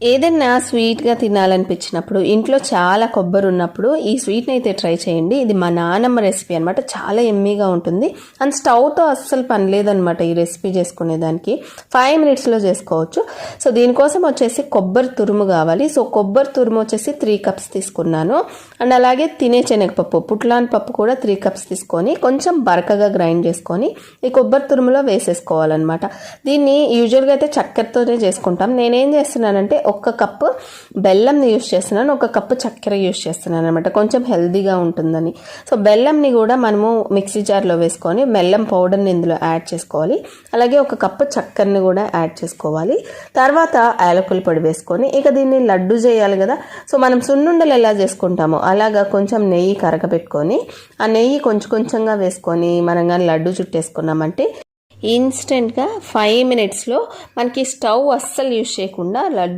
ఏదైనా స్వీట్గా తినాలనిపించినప్పుడు ఇంట్లో చాలా కొబ్బరి ఉన్నప్పుడు ఈ స్వీట్ని అయితే ట్రై చేయండి. ఇది మా నానమ్మ రెసిపీ అనమాట. చాలా ఎమ్మీగా ఉంటుంది అండ్ స్టవ్తో అస్సలు పని లేదనమాట. ఈ రెసిపీ చేసుకునేదానికి 5 minutesలో చేసుకోవచ్చు. సో దీనికోసం వచ్చేసి కొబ్బరి తురుము కావాలి. సో కొబ్బరి తురుము వచ్చేసి 3 cups తీసుకున్నాను. అండ్ అలాగే తినే శనగపప్పు పుట్లాన్ పప్పు కూడా 3 cups తీసుకొని కొంచెం బరకగా గ్రైండ్ చేసుకొని ఈ కొబ్బరి తురుములో వేసేసుకోవాలన్నమాట. దీన్ని యూజువల్గా అయితే చక్కెరతోనే చేసుకుంటాం. నేనేం చేస్తున్నానంటే 1 కప్పు బెల్లంని యూస్ చేస్తున్నాను, 1 కప్పు చక్కెర యూస్ చేస్తున్నాను అనమాట. కొంచెం హెల్దీగా ఉంటుందని. సో బెల్లంని కూడా మనము మిక్సీ జార్లో వేసుకొని బెల్లం పౌడర్ని ఇందులో యాడ్ చేసుకోవాలి. అలాగే 1 కప్పు చక్కెరని కూడా యాడ్ చేసుకోవాలి. తర్వాత యాలకుల పొడి వేసుకొని ఇక దీన్ని లడ్డు చేయాలి కదా. సో మనం సున్నుండలు ఎలా చేసుకుంటామో అలాగా కొంచెం నెయ్యి కరగబెట్టుకొని ఆ నెయ్యి కొంచెంగా వేసుకొని మనం కానీ లడ్డు చుట్టేసుకున్నామంటే ఇన్స్టెంట్గా 5 minutesలో మనకి స్టవ్ అస్సలు యూస్ చేయకుండా లడ్డు